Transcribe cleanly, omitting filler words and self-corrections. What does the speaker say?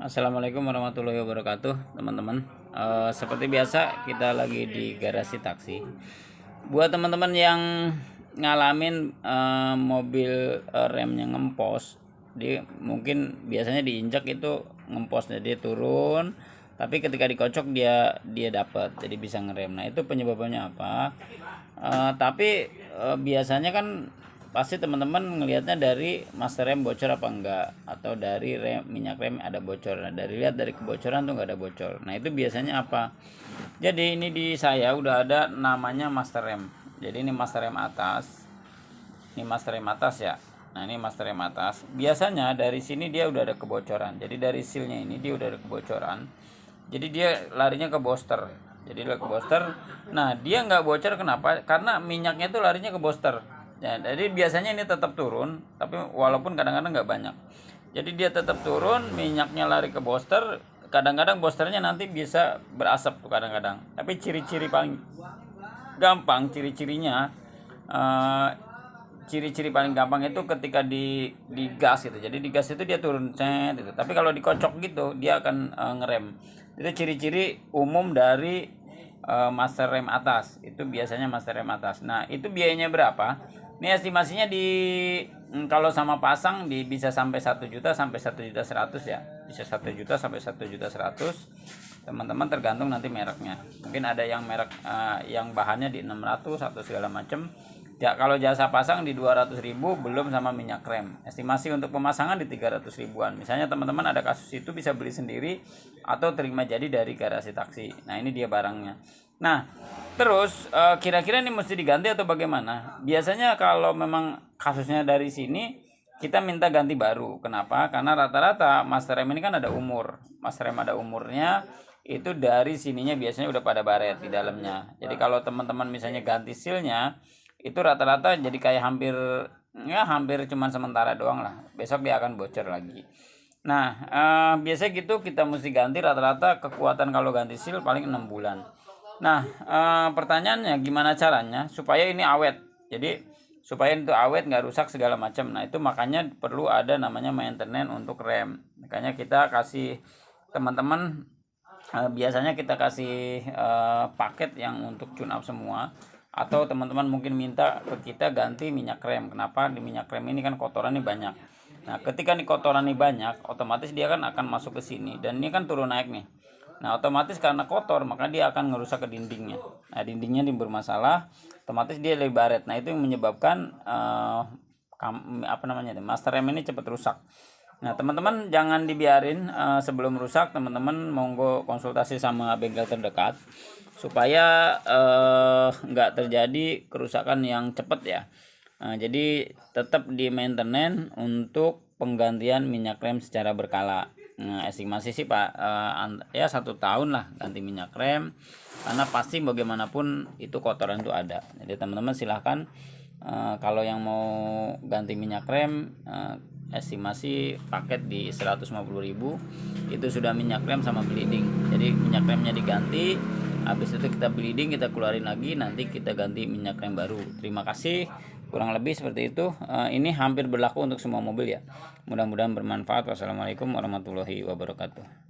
Assalamualaikum warahmatullahi wabarakatuh, teman-teman. Seperti biasa, kita lagi di garasi taksi. Buat teman-teman yang ngalamin mobil remnya ngempos, mungkin biasanya diinjak itu ngempos, jadi turun. Tapi ketika dikocok dia dapat, jadi bisa ngerem. Nah itu penyebabnya apa? Tapi biasanya kan pasti teman-teman ngelihatnya dari master rem bocor apa enggak, atau dari minyak rem ada bocor. Nah lihat dari kebocoran tuh nggak ada bocor. Nah itu biasanya apa? Jadi ini di saya udah ada namanya master rem. Jadi ini master rem atas, ini master rem atas ya. Nah ini master rem atas. Biasanya dari sini dia udah ada kebocoran. Jadi dari sealnya ini dia udah ada kebocoran. Jadi dia larinya ke booster. Jadi ke booster. Nah dia nggak bocor kenapa? Karena minyaknya itu larinya ke booster. Ya, jadi biasanya ini tetap turun, tapi walaupun kadang-kadang nggak banyak. Jadi dia tetap turun, minyaknya lari ke booster. Kadang-kadang boosternya nanti bisa berasap tuh kadang-kadang. Tapi ciri-ciri paling gampang, ciri-ciri paling gampang itu ketika di gas gitu. Jadi di gas itu dia turun cet gitu. Tapi kalau dikocok gitu dia akan ngerem. Itu ciri-ciri umum dari master rem atas. Itu biasanya master rem atas. Nah itu biayanya berapa? Ini estimasinya kalau sama pasang bisa sampai 1 juta sampai 1.100.000 ya. Bisa 1 juta sampai 1.100.000. Teman-teman tergantung nanti mereknya. Mungkin ada yang merek yang bahannya di 600 atau segala macam. Ya, kalau jasa pasang di 200.000 belum sama minyak rem. Estimasi untuk pemasangan di 300.000-an. Misalnya teman-teman ada kasus itu bisa beli sendiri atau terima jadi dari garasi taksi. Nah, ini dia barangnya. Nah, terus kira-kira ini mesti diganti atau bagaimana? Biasanya kalau memang kasusnya dari sini kita minta ganti baru. Kenapa? Karena rata-rata master rem ini kan ada umur. Master rem ada umurnya, itu dari sininya biasanya udah pada baret di dalamnya. Jadi kalau teman-teman misalnya ganti sealnya, itu rata-rata jadi kayak hampir cuman sementara doang lah. Besok dia akan bocor lagi. Nah, biasanya gitu kita mesti ganti rata-rata kekuatan kalau ganti seal paling 6 bulan. Nah, pertanyaannya gimana caranya supaya ini awet? Jadi supaya itu awet, nggak rusak segala macam. Nah itu makanya perlu ada namanya maintenance untuk rem. Makanya kita kasih teman-teman, biasanya kita kasih paket yang untuk tune up semua. Atau teman-teman mungkin minta ke kita ganti minyak rem. Kenapa? Di minyak rem ini kan kotorannya banyak. Nah ketika nih kotorannya banyak, otomatis dia kan akan masuk ke sini. Dan ini kan turun naik nih. Nah otomatis karena kotor maka dia akan ngerusak ke dindingnya. Nah dindingnya bermasalah, otomatis dia lebih baret. Nah itu yang menyebabkan master rem ini cepat rusak. Nah teman-teman jangan dibiarin sebelum rusak. Teman-teman monggo konsultasi sama bengkel terdekat supaya nggak terjadi kerusakan yang cepat ya. Jadi tetap di maintenance untuk penggantian minyak rem secara berkala. Nah, estimasi sih Pak, ya 1 tahun lah ganti minyak rem, karena pasti bagaimanapun itu kotoran itu ada. Jadi teman-teman silahkan kalau yang mau ganti minyak rem, estimasi paket di 150.000 itu sudah minyak rem sama bleeding. Jadi minyak remnya diganti, habis itu kita bleeding, kita keluarin lagi, nanti kita ganti minyak rem baru. Terima kasih. Kurang lebih seperti itu. Ini hampir berlaku untuk semua mobil ya. Mudah-mudahan bermanfaat. Wassalamualaikum warahmatullahi wabarakatuh.